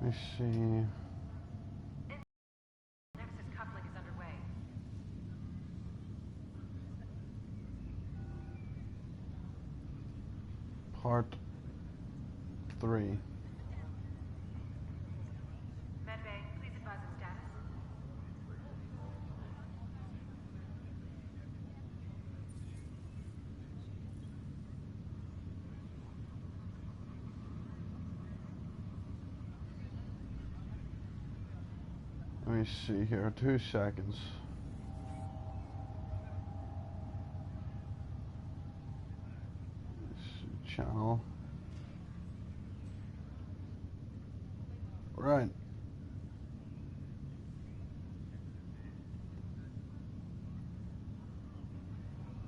me see. Nexus coupling is underway. Part 3. Medbay, please advise of status. Let me see here. 2 seconds. Channel. Right.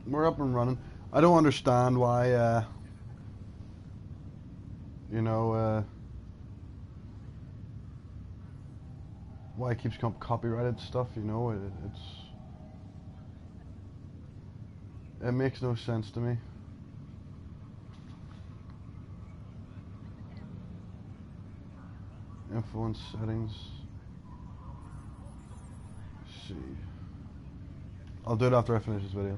We're up and running. I don't understand why, you know, why it keeps copyrighted stuff, you know, it makes no sense to me. Influence settings. Let's see. I'll do it after I finish this video.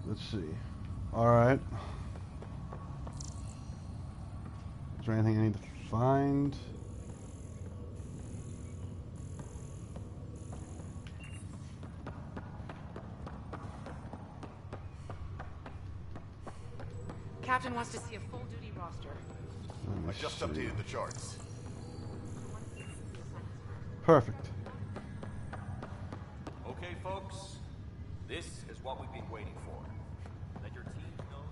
Let's see. Alright. Is there anything I need to find? Captain wants to see a full-duty roster. I just updated the charts. Perfect. Okay, folks. This is what we've been waiting for. Let your team know.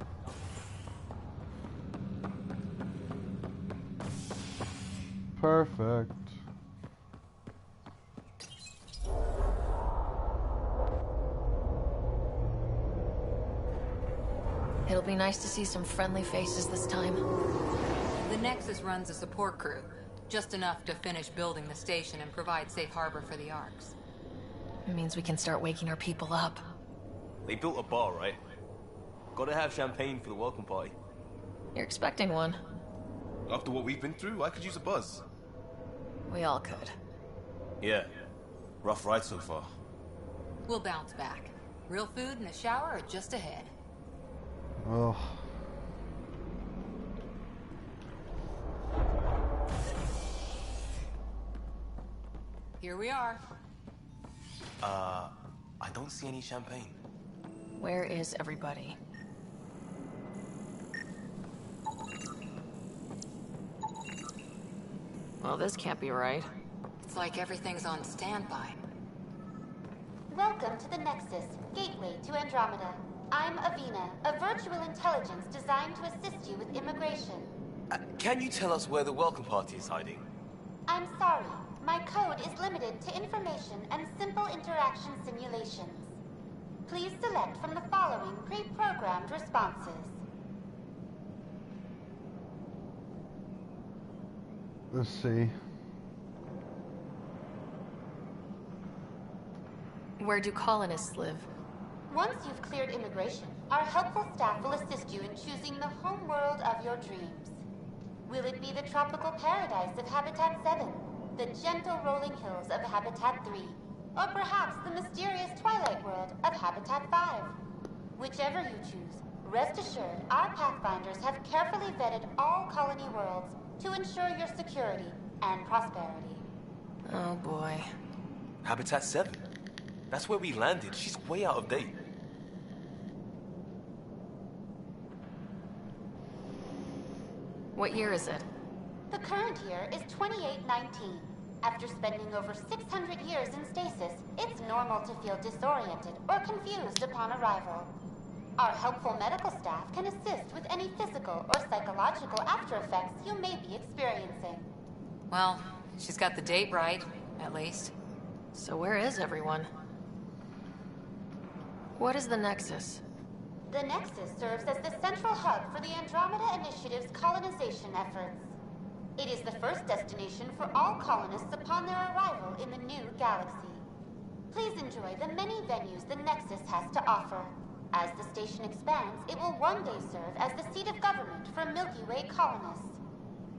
Perfect. It'll be nice to see some friendly faces this time. The Nexus runs a support crew, just enough to finish building the station and provide safe harbor for the Arks. It means we can start waking our people up. They built a bar, right? Gotta have champagne for the welcome party. You're expecting one. After what we've been through, I could use a buzz. We all could. Yeah. Rough ride so far. We'll bounce back. Real food and a shower are just ahead. Oh. Here we are. I don't see any champagne. Where is everybody? Well, this can't be right. It's like everything's on standby. Welcome to the Nexus, gateway to Andromeda. I'm Avina, a virtual intelligence designed to assist you with immigration. Can you tell us where the welcome party is hiding? I'm sorry, my code is limited to information and simple interaction simulations. Please select from the following pre-programmed responses. Let's see. Where do colonists live? Once you've cleared immigration, our helpful staff will assist you in choosing the home world of your dreams. Will it be the tropical paradise of Habitat 7, the gentle rolling hills of Habitat 3, or perhaps the mysterious twilight world of Habitat 5? Whichever you choose, rest assured our Pathfinders have carefully vetted all colony worlds to ensure your security and prosperity. Oh boy. Habitat 7? That's where we landed. She's way out of date. What year is it? The current year is 2819. After spending over 600 years in stasis, it's normal to feel disoriented or confused upon arrival. Our helpful medical staff can assist with any physical or psychological after effects you may be experiencing. Well, she's got the date right, at least. So where is everyone? What is the Nexus? The Nexus serves as the central hub for the Andromeda Initiative's colonization efforts. It is the first destination for all colonists upon their arrival in the new galaxy. Please enjoy the many venues the Nexus has to offer. As the station expands, it will one day serve as the seat of government for Milky Way colonists.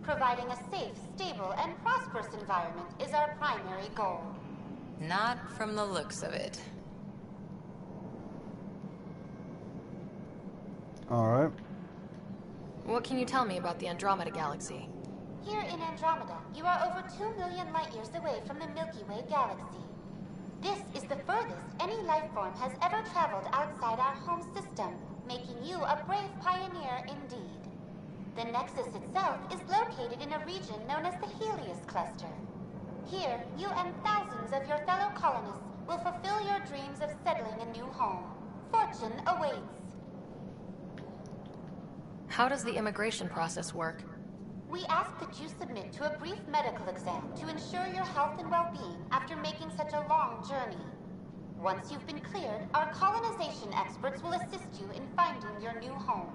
Providing a safe, stable, and prosperous environment is our primary goal. Not from the looks of it. Alright. What can you tell me about the Andromeda galaxy? Here in Andromeda, you are over 2 million light-years away from the Milky Way galaxy. This is the furthest any life form has ever traveled outside our home system, making you a brave pioneer indeed. The Nexus itself is located in a region known as the Helios Cluster. Here, you and thousands of your fellow colonists will fulfill your dreams of settling a new home. Fortune awaits. How does the immigration process work? We ask that you submit to a brief medical exam to ensure your health and well-being after making such a long journey. Once you've been cleared, our colonization experts will assist you in finding your new home.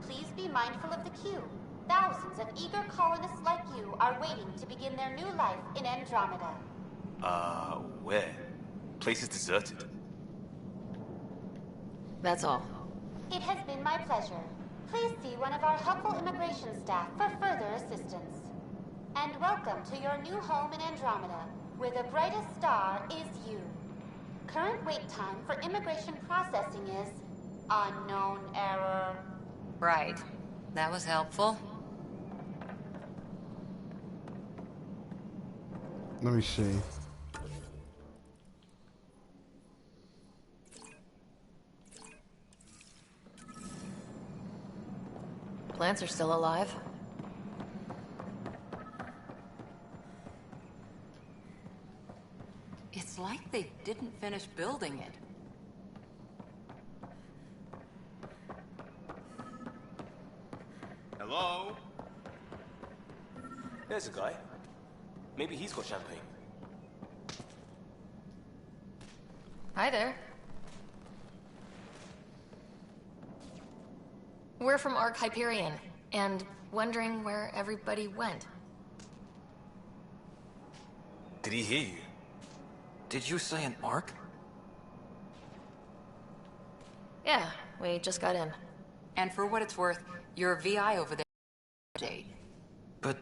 Please be mindful of the queue. Thousands of eager colonists like you are waiting to begin their new life in Andromeda. Where? Place is deserted. That's all. It has been my pleasure. Please see one of our helpful immigration staff for further assistance. And welcome to your new home in Andromeda, where the brightest star is you. Current wait time for immigration processing is unknown error. Right. That was helpful. Let me see. Plants are still alive. It's like they didn't finish building it. Hello? There's a guy. Maybe he's got champagne. Hi there. We're from Ark Hyperion, and wondering where everybody went. Did he hear you? Did you say an arc? Yeah, we just got in. And for what it's worth, your VI over there, Jade. But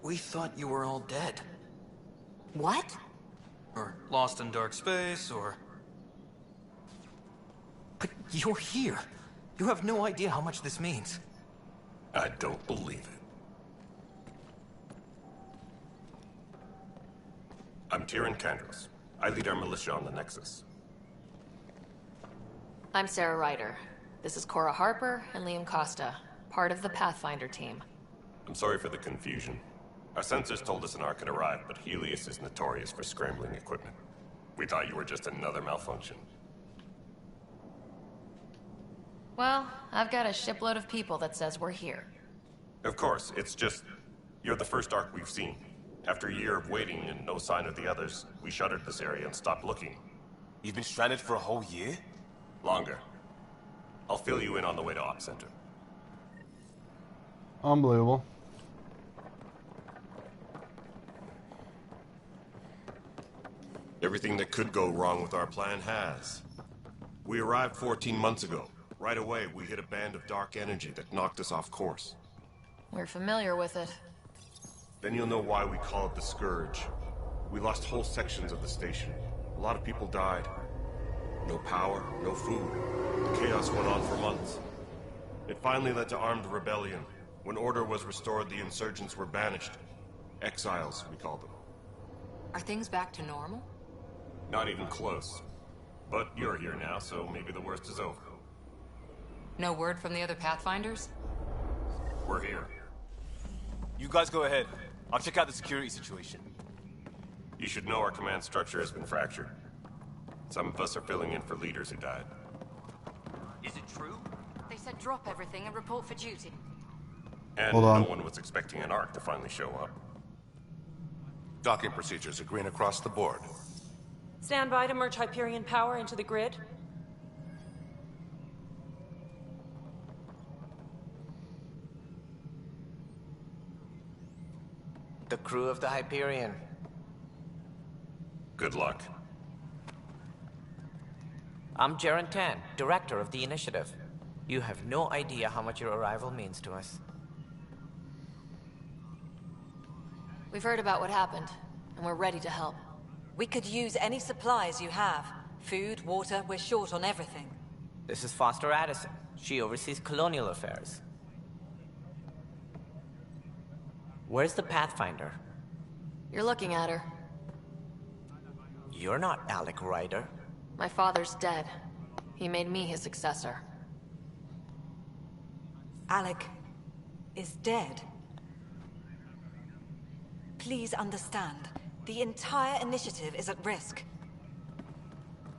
we thought you were all dead. What? Or lost in dark space, or... But you're here. You have no idea how much this means. I don't believe it. I'm Tyrion Kandros. I lead our militia on the Nexus. I'm Sarah Ryder. This is Cora Harper and Liam Costa, part of the Pathfinder team. I'm sorry for the confusion. Our sensors told us an Ark had arrived, but Helios is notorious for scrambling equipment. We thought you were just another malfunction. Well, I've got a shipload of people that says we're here. Of course, it's just... you're the first Ark we've seen. After a year of waiting and no sign of the others, we shuttered this area and stopped looking. You've been stranded for a whole year? Longer. I'll fill you in on the way to Op Center. Unbelievable. Everything that could go wrong with our plan has. We arrived 14 months ago. Right away, we hit a band of dark energy that knocked us off course. We're familiar with it. Then you'll know why we call it the Scourge. We lost whole sections of the station. A lot of people died. No power, no food. The chaos went on for months. It finally led to armed rebellion. When order was restored, the insurgents were banished. Exiles, we call them. Are things back to normal? Not even close. But you're here now, so maybe the worst is over. No word from the other Pathfinders? We're here. You guys go ahead. I'll check out the security situation. You should know our command structure has been fractured. Some of us are filling in for leaders who died. Is it true? They said drop everything and report for duty. And Hold on. no one was expecting an Ark to finally show up. Docking procedures are green across the board. Stand by to merge Hyperion power into the grid. The crew of the Hyperion. Good luck. I'm Jaren Tan, director of the initiative. You have no idea how much your arrival means to us. We've heard about what happened, and we're ready to help. We could use any supplies you have. Food, water, we're short on everything. This is Foster Addison. She oversees colonial affairs. Where's the Pathfinder? You're looking at her. You're not Alec Ryder. My father's dead. He made me his successor. Alec is dead. Please understand, the entire initiative is at risk.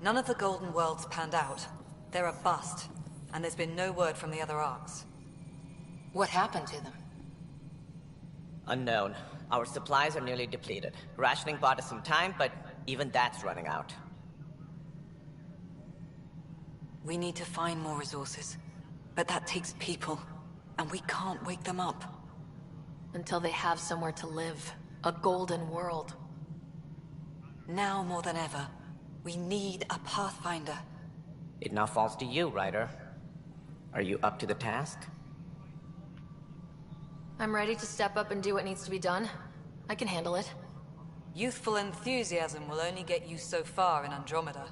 None of the Golden Worlds panned out. They're a bust, and there's been no word from the other arcs. What happened to them? Unknown. Our supplies are nearly depleted. Rationing bought us some time, but even that's running out. We need to find more resources, but that takes people, and we can't wake them up. Until they have somewhere to live. A golden world. Now more than ever, we need a Pathfinder. It now falls to you, Ryder. Are you up to the task? I'm ready to step up and do what needs to be done. I can handle it. Youthful enthusiasm will only get you so far in Andromeda.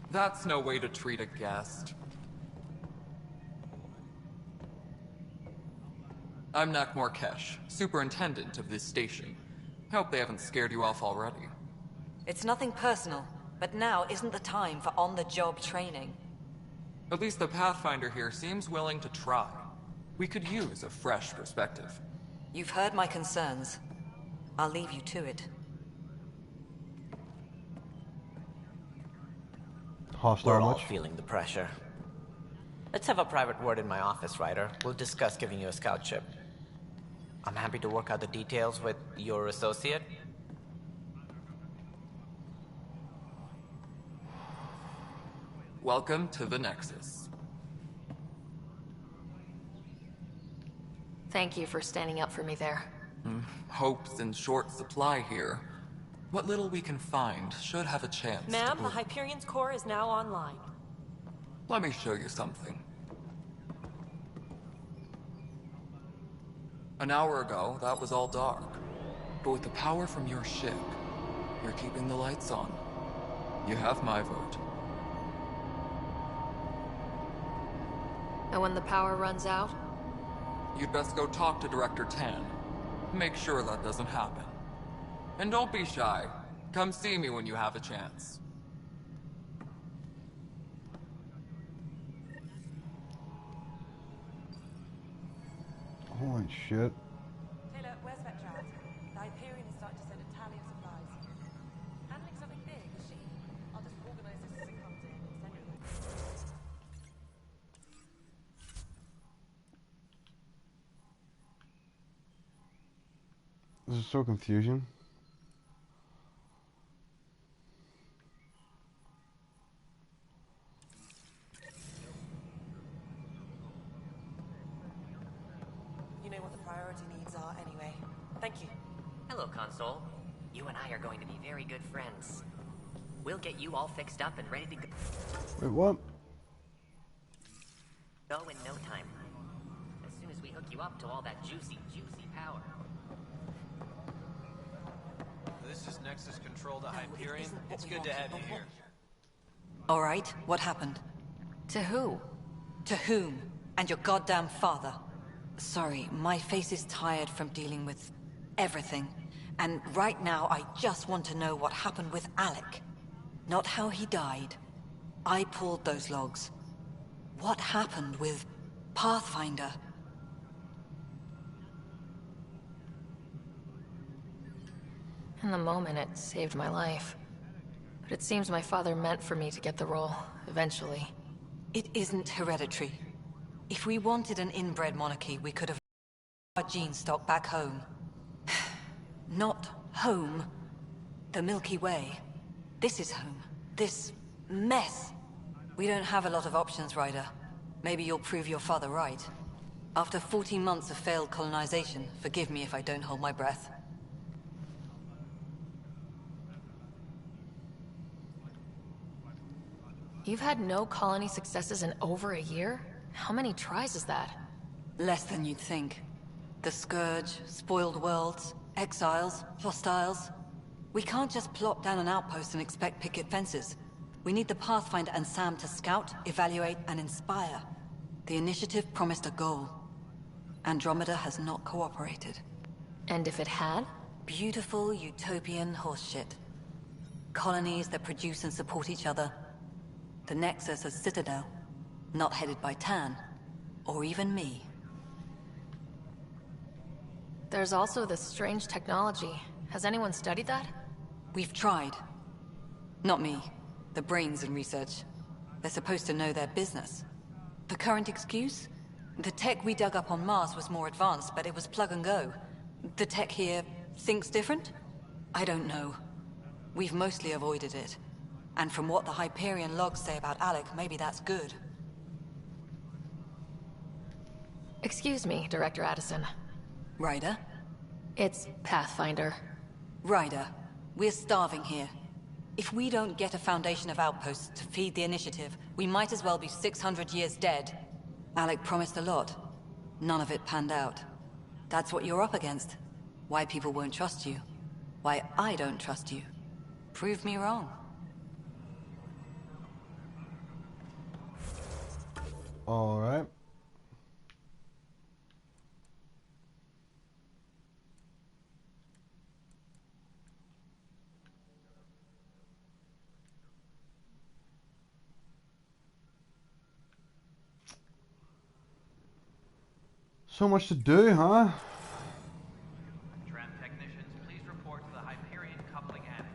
That's no way to treat a guest. I'm Nak Morkesh, superintendent of this station. Hope they haven't scared you off already. It's nothing personal, but now isn't the time for on-the-job training. At least the Pathfinder here seems willing to try. We could use a fresh perspective. You've heard my concerns. I'll leave you to it. Hostile We're all much? feeling the pressure. Let's have a private word in my office, Ryder. We'll discuss giving you a scout ship. I'm happy to work out the details with your associate. Welcome to the Nexus. Thank you for standing up for me there. Hope's in short supply here. What little we can find should have a chance to Ma'am, the bloom. Hyperion's core is now online. Let me show you something. An hour ago, that was all dark. But with the power from your ship, you're keeping the lights on. You have my vote. And when the power runs out? You'd best go talk to Director Tan. Make sure that doesn't happen. And don't be shy. Come see me when you have a chance. Holy shit. Taylor, where's Vetrad? The Hyperion is starting to send a tally of supplies. Handling something big, is she? I'll just organize this as it comes in and send it. This is so confusing. You know what the priority needs are anyway. Thank you. Hello, Console. You and I are going to be very good friends. We'll get you all fixed up and ready to Wait, what? go in no time. As soon as we hook you up to all that juicy, juicy power. This is Nexus Control to No, it Hyperion. isn't what It's we good to want. have you here. All right, what happened? To who? To whom? And your goddamn father. Sorry, my face is tired from dealing with everything. And right now, I just want to know what happened with Alec. Not how he died. I pulled those logs. What happened with Pathfinder? In the moment, it saved my life. But it seems my father meant for me to get the role, eventually. It isn't hereditary. If we wanted an inbred monarchy, we could have our gene stock back home. Not home. The Milky Way. This is home. This mess. We don't have a lot of options, Ryder. Maybe you'll prove your father right. After 14 months of failed colonization, forgive me if I don't hold my breath. You've had no colony successes in over a year? How many tries is that? Less than you'd think. The Scourge, spoiled worlds, exiles, hostiles. We can't just plop down an outpost and expect picket fences. We need the Pathfinder and Sam to scout, evaluate, and inspire. The initiative promised a goal. Andromeda has not cooperated. And if it had? Beautiful utopian horseshit. Colonies that produce and support each other. The Nexus as Citadel, not headed by Tan, or even me. There's also this strange technology. Has anyone studied that? We've tried. Not me. The brains in research. They're supposed to know their business. The current excuse? The tech we dug up on Mars was more advanced, but it was plug and go. The tech here thinks different? I don't know. We've mostly avoided it. And from what the Hyperion logs say about Alec, maybe that's good. Excuse me, Director Addison. Ryder? It's Pathfinder. Ryder, we're starving here. If we don't get a foundation of outposts to feed the initiative, we might as well be 600 years dead. Alec promised a lot. None of it panned out. That's what you're up against. Why people won't trust you. Why I don't trust you. Prove me wrong. All right. So much to do, huh? Tram technicians, please report to the Hyperion coupling annex.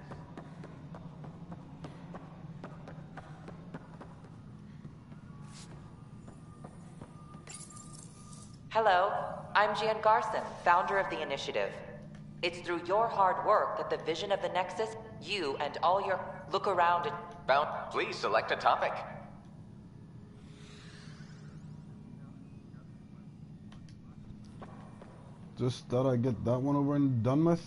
Hello, I'm Jan Garson, founder of the initiative. It's through your hard work that the vision of the Nexus, you and all your look around and... Please select a topic. Just thought I'd get that one over and done with.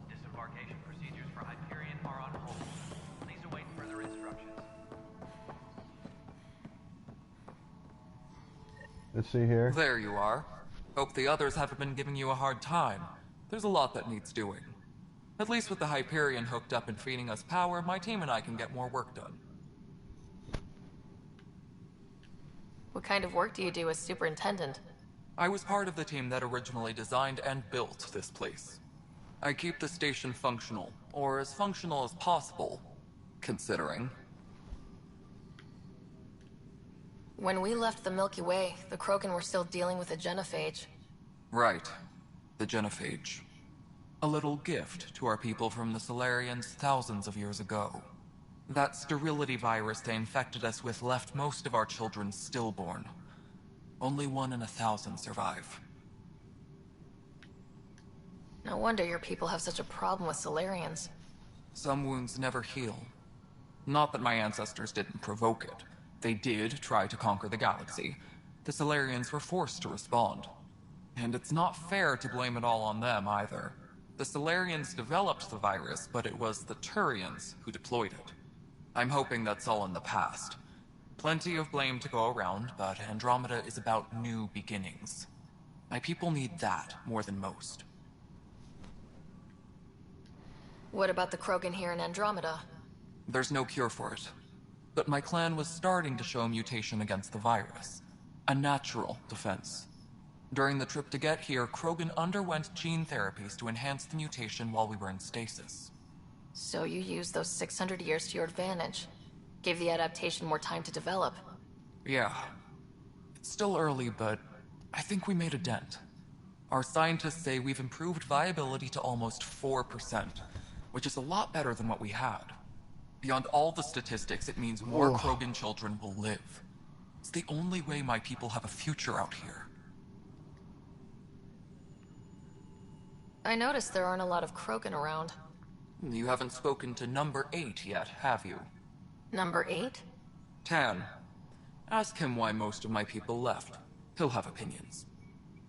Disembarkation procedures for Hyperion are on hold. Please await further instructions. Let's see here. There you are. Hope the others haven't been giving you a hard time. There's a lot that needs doing. At least with the Hyperion hooked up and feeding us power, my team and I can get more work done. What kind of work do you do as superintendent? I was part of the team that originally designed and built this place. I keep the station functional, or as functional as possible, considering. When we left the Milky Way, the Krogan were still dealing with a genophage. Right. The genophage. A little gift to our people from the Solarians thousands of years ago. That sterility virus they infected us with left most of our children stillborn. Only 1 in 1,000 survive. No wonder your people have such a problem with Solarians. Some wounds never heal. Not that my ancestors didn't provoke it. They did try to conquer the galaxy. The Solarians were forced to respond. And it's not fair to blame it all on them, either. The Solarians developed the virus, but it was the Turians who deployed it. I'm hoping that's all in the past. Plenty of blame to go around, but Andromeda is about new beginnings. My people need that more than most. What about the Krogan here in Andromeda? There's no cure for it. But my clan was starting to show a mutation against the virus. A natural defense. During the trip to get here, Krogan underwent gene therapies to enhance the mutation while we were in stasis. So you used those 600 years to your advantage. Gave the adaptation more time to develop. Yeah. It's still early, but I think we made a dent. Our scientists say we've improved viability to almost 4%, which is a lot better than what we had. Beyond all the statistics, it means more Krogan children will live. It's the only way my people have a future out here. I noticed there aren't a lot of Krogan around. You haven't spoken to number 8 yet, have you? Number 8? Tan. Ask him why most of my people left. He'll have opinions.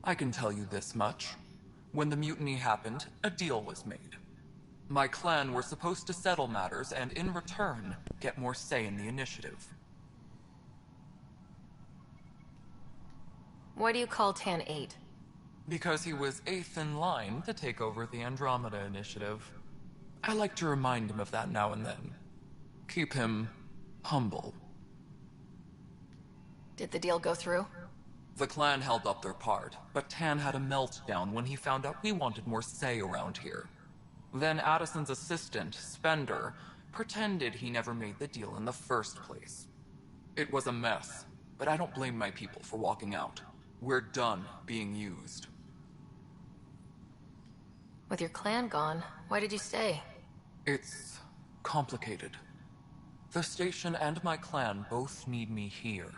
I can tell you this much. When the mutiny happened, a deal was made. My clan were supposed to settle matters and, in return, get more say in the initiative. Why do you call Tan 8? Because he was 8th in line to take over the Andromeda initiative. I like to remind him of that now and then. Keep him humble. Did the deal go through? The clan held up their part, but Tan had a meltdown when he found out we wanted more say around here. Then Addison's assistant, Spender, pretended he never made the deal in the first place. It was a mess, but I don't blame my people for walking out. We're done being used. With your clan gone, why did you stay? It's complicated. The station and my clan both need me here.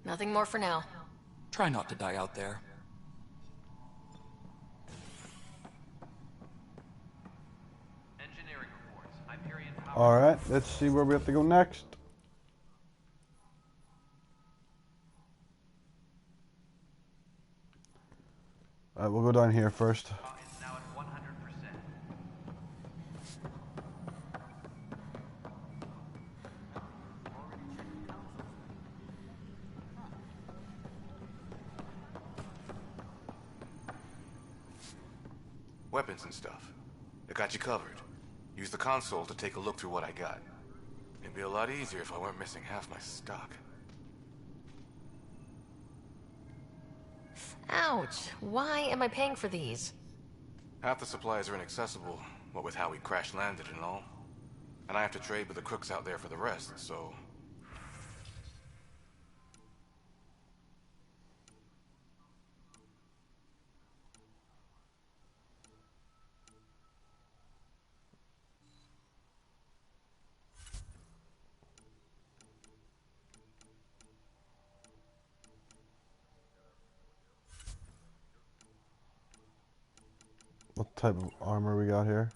Nothing more for now. Try not to die out there. Engineering reports. Hyperion power. Alright, let's see where we have to go next. Alright, we'll go down here first. Is now at 100%. Weapons and stuff. I got you covered. Use the console to take a look through what I got. It'd be a lot easier if I weren't missing half my stock. Ouch. Why am I paying for these? Half the supplies are inaccessible, what with how we crash-landed and all. And I have to trade with the crooks out there for the rest, so... What type of armor we got here?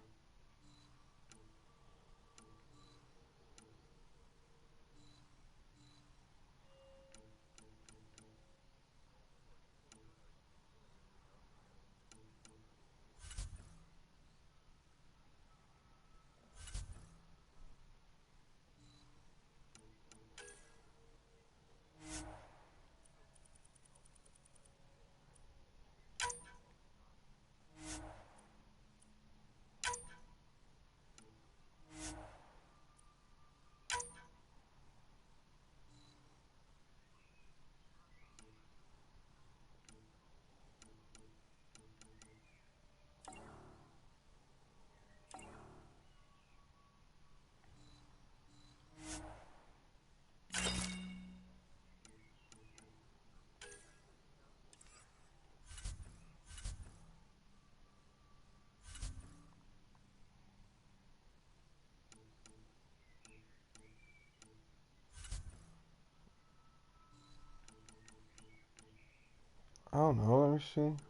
I don't know, let me see.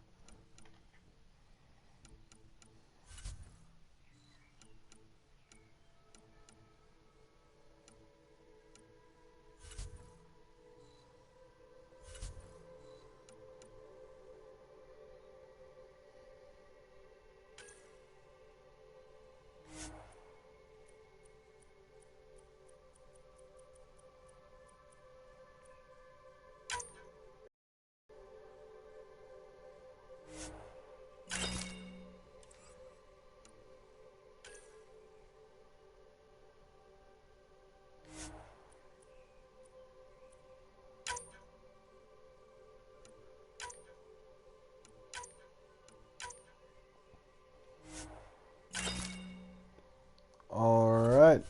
Alright.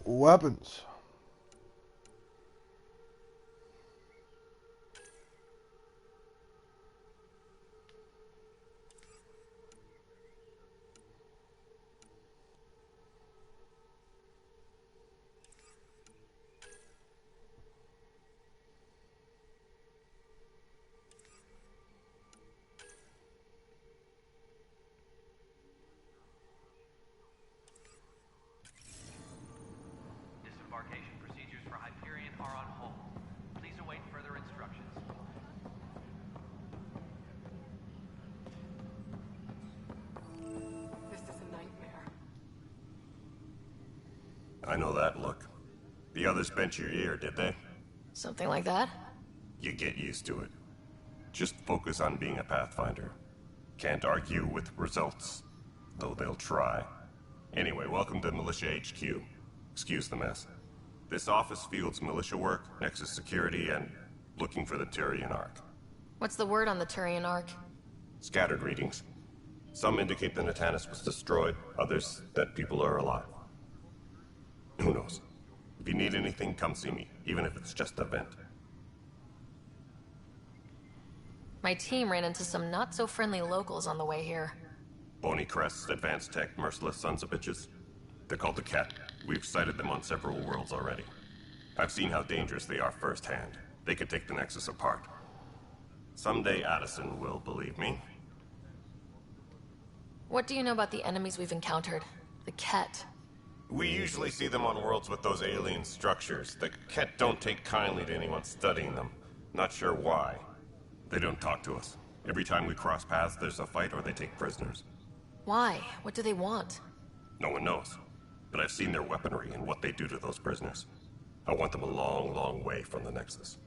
Weapons. I know that look. The others bent your ear, did they? Something like that? You get used to it. Just focus on being a Pathfinder. Can't argue with results, though they'll try. Anyway, welcome to Militia HQ. Excuse the mess. This office fields militia work, Nexus security, and looking for the Turian Ark. What's the word on the Turian Ark? Scattered readings. Some indicate the Natanus was destroyed, others that people are alive. Who knows? If you need anything, come see me, even if it's just a vent. My team ran into some not-so-friendly locals on the way here. Bony crests, advanced tech, merciless sons of bitches. They're called the Cat. We've sighted them on several worlds already. I've seen how dangerous they are firsthand. They could take the Nexus apart. Someday Addison will believe me. What do you know about the enemies we've encountered? The Ket. We usually see them on worlds with those alien structures. The Ket don't take kindly to anyone studying them. Not sure why. They don't talk to us. Every time we cross paths, there's a fight or they take prisoners. Why? What do they want? No one knows. But I've seen their weaponry and what they do to those prisoners. I want them a long, long way from the Nexus.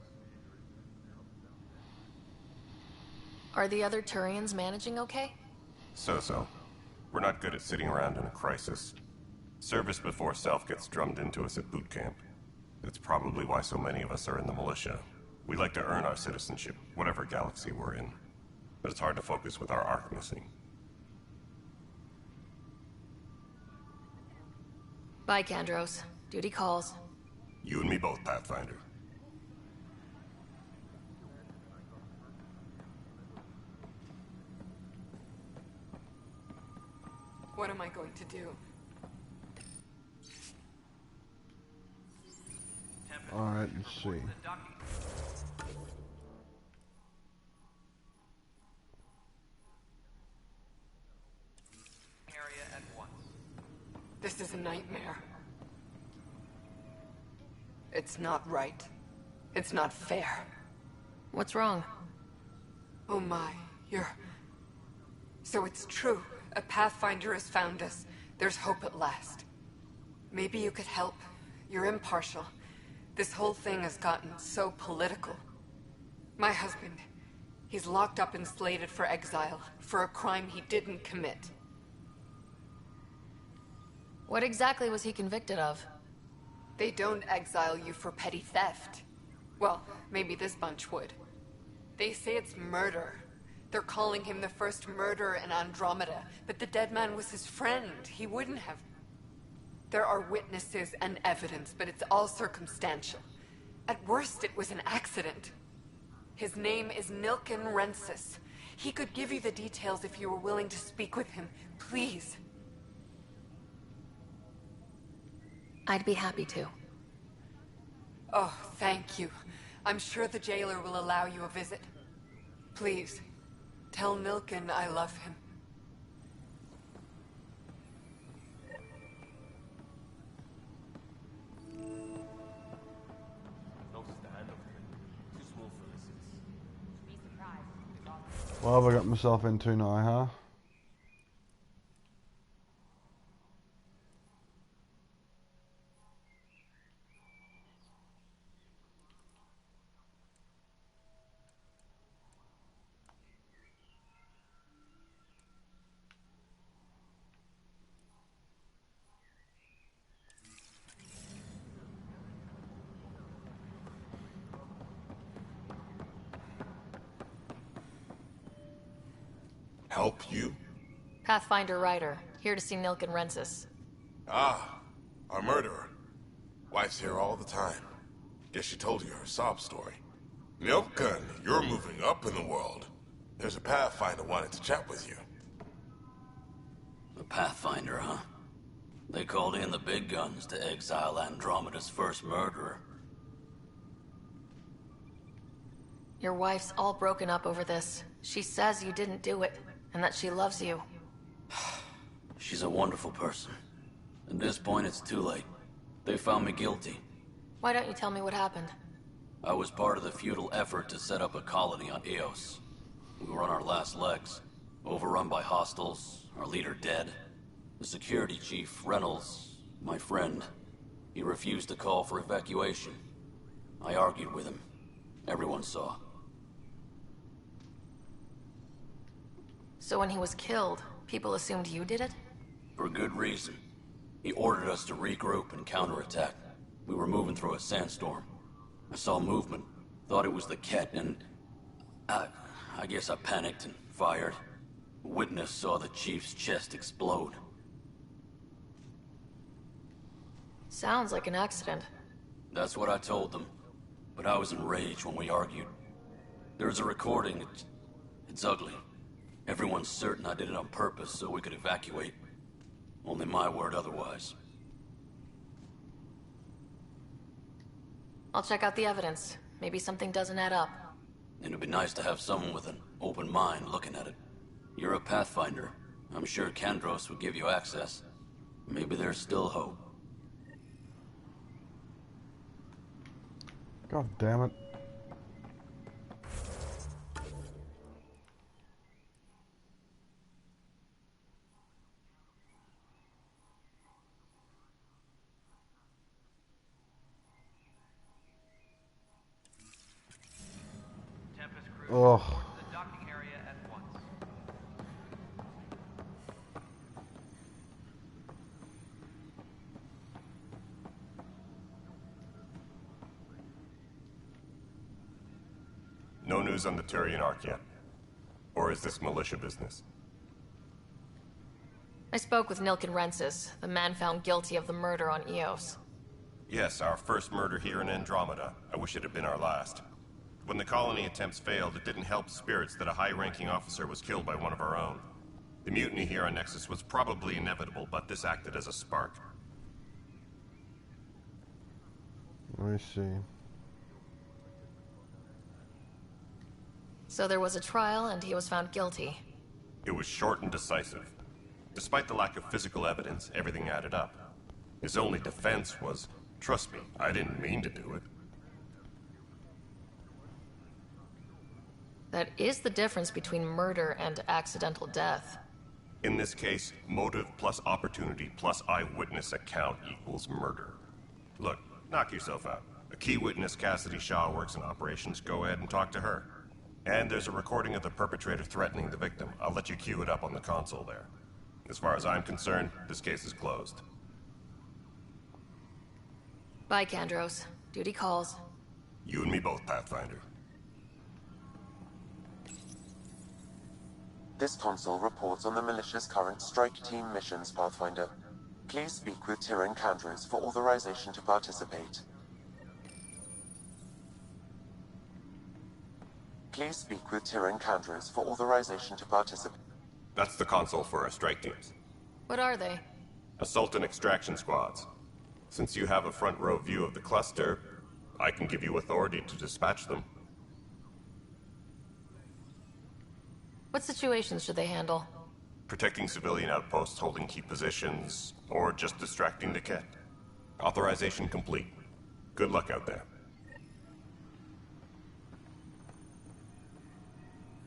Are the other Turians managing okay? So-so. We're not good at sitting around in a crisis. Service before self gets drummed into us at boot camp. That's probably why so many of us are in the militia. We like to earn our citizenship, whatever galaxy we're in. But it's hard to focus with our arc missing. Bye, Kandros. Duty calls. You and me both, Pathfinder. What am I going to do? Alright, let's see. Area at once. This is a nightmare. It's not right. It's not fair. What's wrong? Oh my, So it's true. A Pathfinder has found us. There's hope at last. Maybe you could help. You're impartial. This whole thing has gotten so political. My husband, he's locked up and slated for exile for a crime he didn't commit. What exactly was he convicted of? They don't exile you for petty theft. Well, maybe this bunch would. They say it's murder. They're calling him the first murderer in Andromeda, but the dead man was his friend. He wouldn't have. There are witnesses and evidence, but it's all circumstantial. At worst, it was an accident. His name is Nilken Rensis. He could give you the details if you were willing to speak with him. Please. I'd be happy to. Oh, thank you. I'm sure the jailer will allow you a visit. Please, tell Nilken I love him. What have I got myself into now, huh? Help you? Pathfinder Ryder, here to see Nilken Rensis. Ah, our murderer. Wife's here all the time. Guess she told you her sob story. Nilken, you're moving up in the world. There's a Pathfinder wanting to chat with you. The Pathfinder, huh? They called in the big guns to exile Andromeda's first murderer. Your wife's all broken up over this. She says you didn't do it, and that she loves you. She's a wonderful person. At this point, it's too late. They found me guilty. Why don't you tell me what happened? I was part of the futile effort to set up a colony on Eos. We were on our last legs, overrun by hostiles, our leader dead. The security chief, Reynolds, my friend, He refused to call for evacuation. I argued with him. Everyone saw. So when he was killed, people assumed you did it? For good reason. He ordered us to regroup and counterattack. We were moving through a sandstorm. I saw movement, thought it was the Ket, and I guess I panicked and fired. A witness saw the chief's chest explode. Sounds like an accident. That's what I told them, but I was enraged when we argued. There's a recording. It's ugly. Everyone's certain I did it on purpose so we could evacuate. Only my word otherwise. I'll check out the evidence. Maybe something doesn't add up. It'd be nice to have someone with an open mind looking at it. You're a Pathfinder. I'm sure Kandros would give you access. Maybe there's still hope. God damn it. Ugh. The docking area at once. No news on the Turian Ark yet? Or is this militia business? I spoke with Nilken Rensis, the man found guilty of the murder on Eos. Yes, our first murder here in Andromeda. I wish it had been our last. When the colony attempts failed, it didn't help spirits that a high-ranking officer was killed by one of our own. The mutiny here on Nexus was probably inevitable, but this acted as a spark. Let me see. So there was a trial and he was found guilty. It was short and decisive. Despite the lack of physical evidence, everything added up. His only defense was, trust me, I didn't mean to do it. That is the difference between murder and accidental death. In this case, motive plus opportunity plus eyewitness account equals murder. Look, knock yourself out. A key witness, Cassidy Shaw, works in operations. Go ahead and talk to her. And there's a recording of the perpetrator threatening the victim. I'll let you cue it up on the console there. As far as I'm concerned, this case is closed. Bye, Kandros. Duty calls. You and me both, Pathfinder. This console reports on the militia's current strike team missions, Pathfinder. Please speak with Tyrion Kandros for authorization to participate. Please speak with Tyrion Kandros for authorization to participate. That's the console for our strike teams. What are they? Assault and extraction squads. Since you have a front row view of the cluster, I can give you authority to dispatch them. What situations should they handle? Protecting civilian outposts, holding key positions, or just distracting the Ket. Authorization complete. Good luck out there.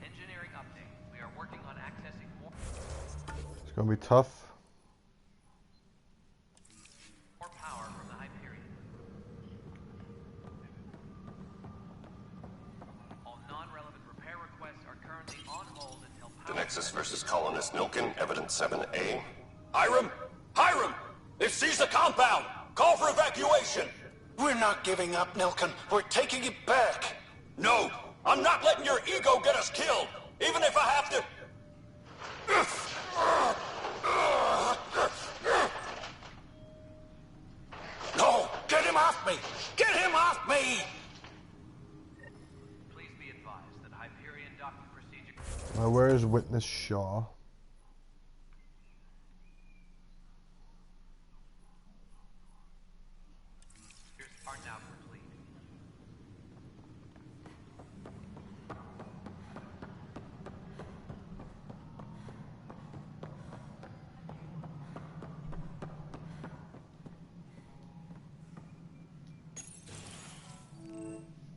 Engineering update. We are working on accessing more It's gonna be tough. power from the Hyperion. All non-relevant repair requests are currently on hold until power... The Nexus versus Colonist Nilken, Evidence 7A. Hiram! Hiram! They've seized the compound! Call for evacuation! We're not giving up, Nilken. We're taking it back. No! I'm not letting your ego get us killed! Even if I have to... No! Get him off me! Get him off me! Please be advised that Hyperion docking procedure... Where is Witness Shaw? are now complete.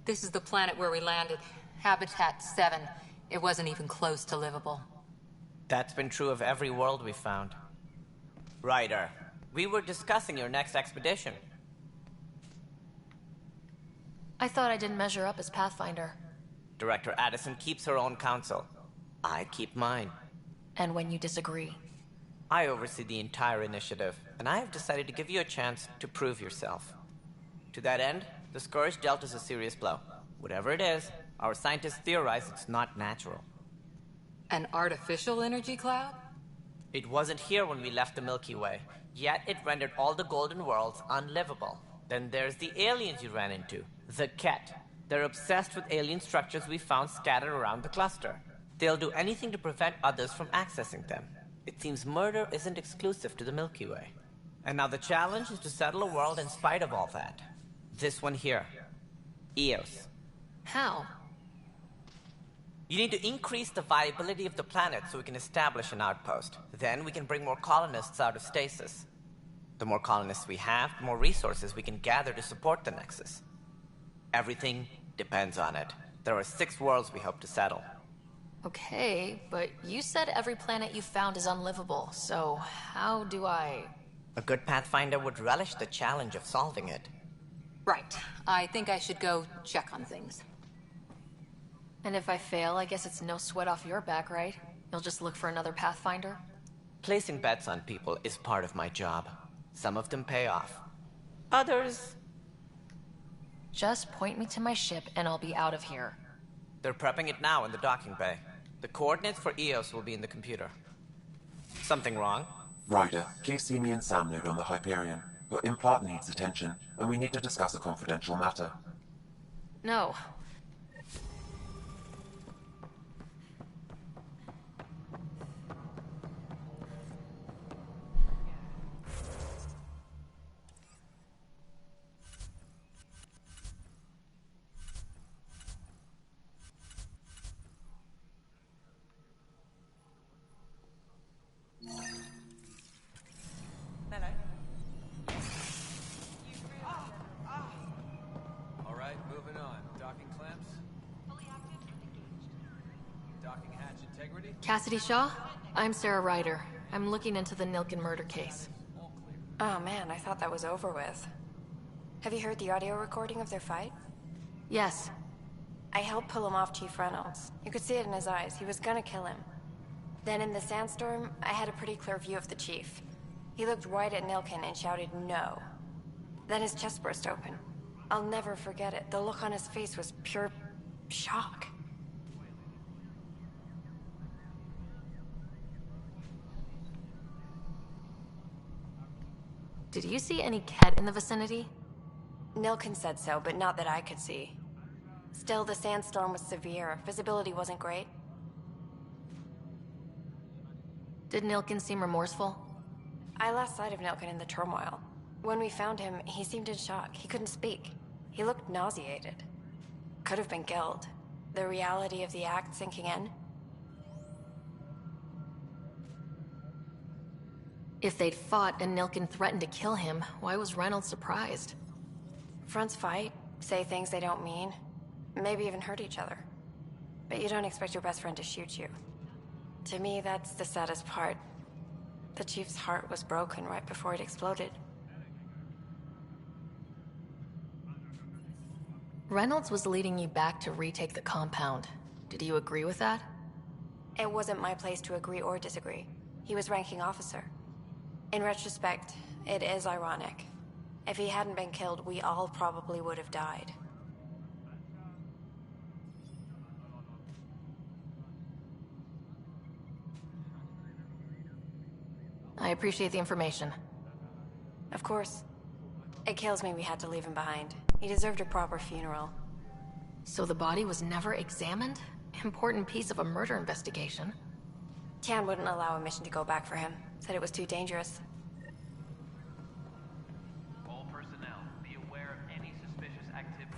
This is the planet where we landed. Habitat 7. It wasn't even close to livable. That's been true of every world we've found. Ryder, we were discussing your next expedition. I thought I didn't measure up as Pathfinder. Director Addison keeps her own counsel. I keep mine. And when you disagree? I oversee the entire initiative, and I have decided to give you a chance to prove yourself. To that end, the Scourge dealt us a serious blow. Whatever it is, our scientists theorize it's not natural. An artificial energy cloud? It wasn't here when we left the Milky Way, yet it rendered all the Golden Worlds unlivable. Then there's the aliens you ran into, the Ket. They're obsessed with alien structures we found scattered around the cluster. They'll do anything to prevent others from accessing them. It seems murder isn't exclusive to the Milky Way. And now the challenge is to settle a world in spite of all that. This one here. Eos. How? You need to increase the viability of the planet so we can establish an outpost. Then we can bring more colonists out of stasis. The more colonists we have, the more resources we can gather to support the Nexus. Everything depends on it. There are 6 worlds we hope to settle. Okay, but you said every planet you found is unlivable, so how do I... A good Pathfinder would relish the challenge of solving it. Right. I think I should go check on things. And if I fail, I guess it's no sweat off your back, right? You'll just look for another Pathfinder? Placing bets on people is part of my job. Some of them pay off. Others... Just point me to my ship and I'll be out of here. They're prepping it now in the docking bay. The coordinates for Eos will be in the computer. Something wrong? Ryder, please see me and Sam node on the Hyperion. Your implant needs attention, and we need to discuss a confidential matter. No. Alright, moving on. Docking clamps. Docking hatch integrity. Cassidy Shaw? I'm Sarah Ryder. I'm looking into the Nilken murder case. Oh man, I thought that was over with. Have you heard the audio recording of their fight? Yes. I helped pull him off Chief Reynolds. You could see it in his eyes. He was gonna kill him. Then in the sandstorm, I had a pretty clear view of the Chief. He looked right at Nilken and shouted no. Then his chest burst open. I'll never forget it. The look on his face was pure shock. Did you see any Ket in the vicinity? Nilken said so, but not that I could see. Still, the sandstorm was severe. Visibility wasn't great. Did Nilken seem remorseful? I lost sight of Nilken in the turmoil. When we found him, he seemed in shock. He couldn't speak. He looked nauseated. Could have been guilt. The reality of the act sinking in. If they'd fought and Nilken threatened to kill him, why was Reynolds surprised? Fronts fight, say things they don't mean, maybe even hurt each other. But you don't expect your best friend to shoot you. To me, that's the saddest part. The Chief's heart was broken right before it exploded. Reynolds was leading you back to retake the compound. Did you agree with that? It wasn't my place to agree or disagree. He was ranking officer. In retrospect, it is ironic. If he hadn't been killed, we all probably would have died. I appreciate the information. Of course. It kills me we had to leave him behind. He deserved a proper funeral. So the body was never examined? Important piece of a murder investigation. Tian wouldn't allow a mission to go back for him. Said it was too dangerous. All personnel, be aware of any suspicious activity.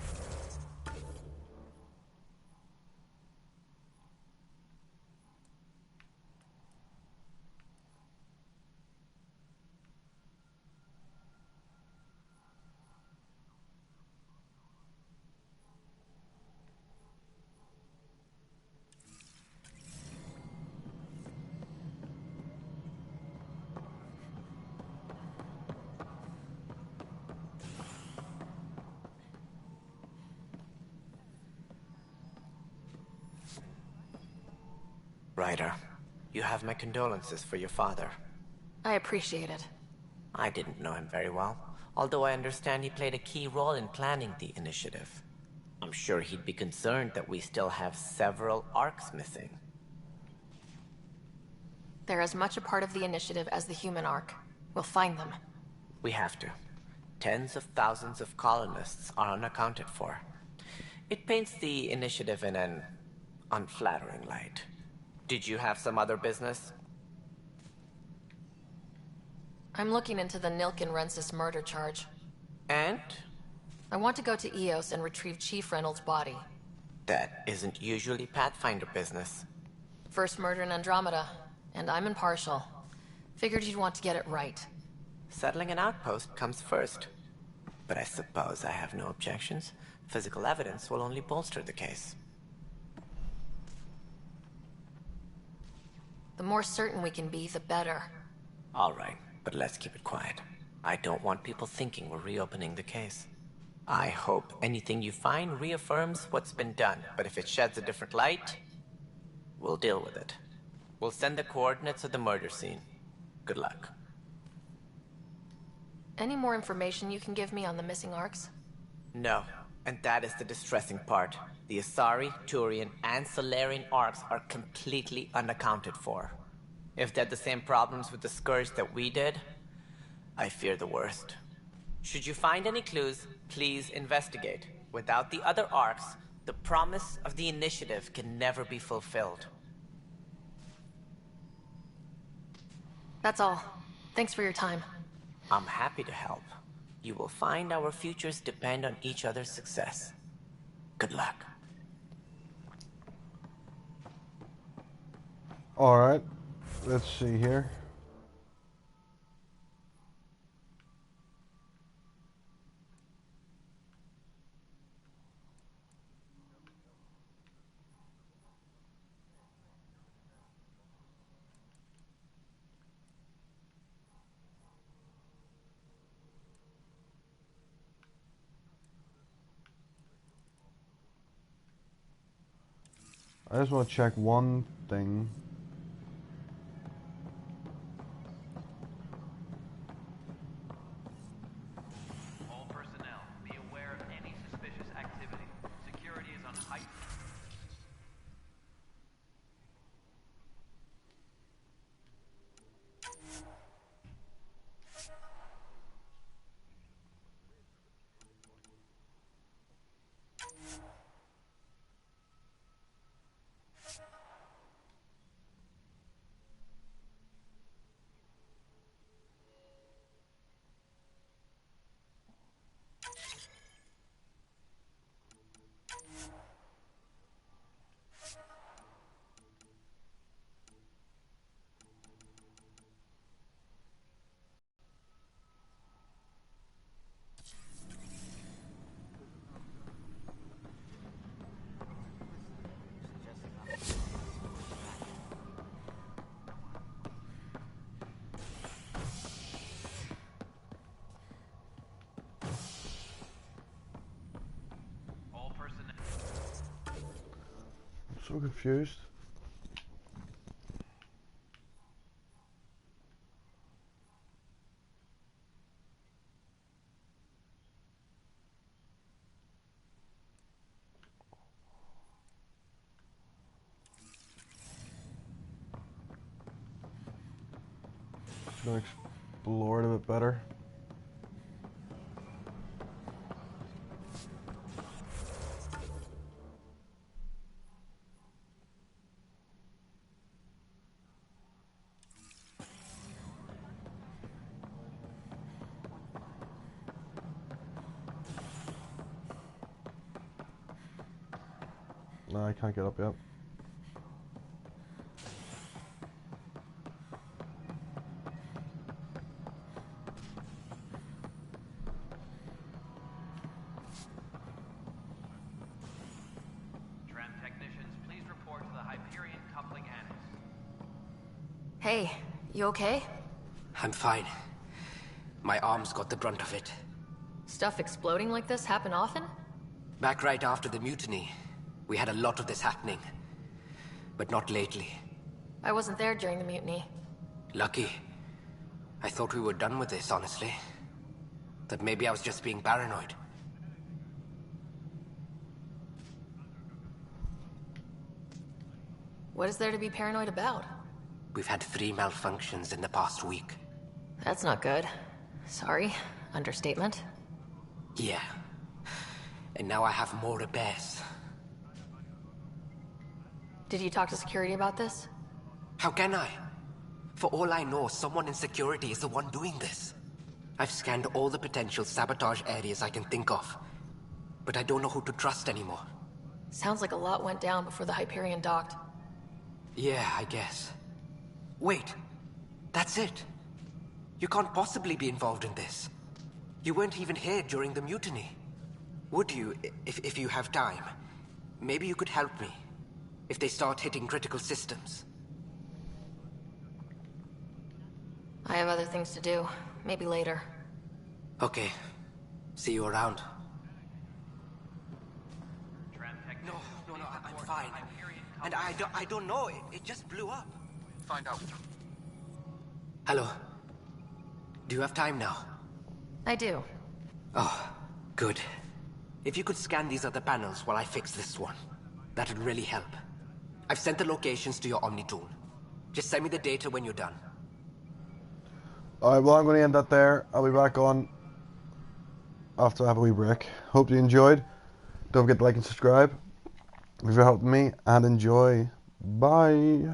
Ryder, you have my condolences for your father. I appreciate it. I didn't know him very well, although I understand he played a key role in planning the initiative. I'm sure he'd be concerned that we still have several arcs missing. They're as much a part of the initiative as the human arc. We'll find them. We have to. Tens of thousands of colonists are unaccounted for. It paints the initiative in an unflattering light. Did you have some other business? I'm looking into the Nilken Rensis murder charge. And? I want to go to Eos and retrieve Chief Reynolds' body. That isn't usually Pathfinder business. First murder in Andromeda, and I'm impartial. Figured you'd want to get it right. Settling an outpost comes first. But I suppose I have no objections. Physical evidence will only bolster the case. The more certain we can be, the better. All right, but let's keep it quiet. I don't want people thinking we're reopening the case. I hope anything you find reaffirms what's been done, but if it sheds a different light, we'll deal with it. We'll send the coordinates of the murder scene. Good luck. Any more information you can give me on the missing arcs? No, and that is the distressing part. The Asari, Turian, and Solarian arcs are completely unaccounted for. If they had the same problems with the Scourge that we did, I fear the worst. Should you find any clues, please investigate. Without the other arcs, the promise of the initiative can never be fulfilled. That's all. Thanks for your time. I'm happy to help. You will find our futures depend on each other's success. Good luck. Alright, let's see here. I just want to check one thing. All personnel, be aware of any suspicious activity. Security is on heightened. So confused. Just gonna explore it a bit better. No, I can't get up yet. Tram technicians, please report to the Hyperion coupling annex. Hey, you okay? I'm fine. My arms got the brunt of it. Stuff exploding like this happen often? Back right after the mutiny, we had a lot of this happening. But not lately. I wasn't there during the mutiny. Lucky. I thought we were done with this, honestly. That maybe I was just being paranoid. What is there to be paranoid about? We've had 3 malfunctions in the past week. That's not good. Sorry. Understatement. Yeah. And now I have more repairs. Did you talk to security about this? How can I? For all I know, someone in security is the one doing this. I've scanned all the potential sabotage areas I can think of. But I don't know who to trust anymore. Sounds like a lot went down before the Hyperion docked. Yeah, I guess. Wait. That's it. You can't possibly be involved in this. You weren't even here during the mutiny. Would you, if you have time? Maybe you could help me. If they start hitting critical systems. I have other things to do. Maybe later. Okay. See you around. No, I'm fine. And I don't know. It just blew up. Find out. Hello. Do you have time now? I do. Oh, good. If you could scan these other panels while I fix this one, that would really help. I've sent the locations to your Omni tool. Just send me the data when you're done. Alright, well, I'm going to end that there. I'll be back on after I have a wee break. Hope you enjoyed. Don't forget to like and subscribe if you're helping me, and enjoy. Bye.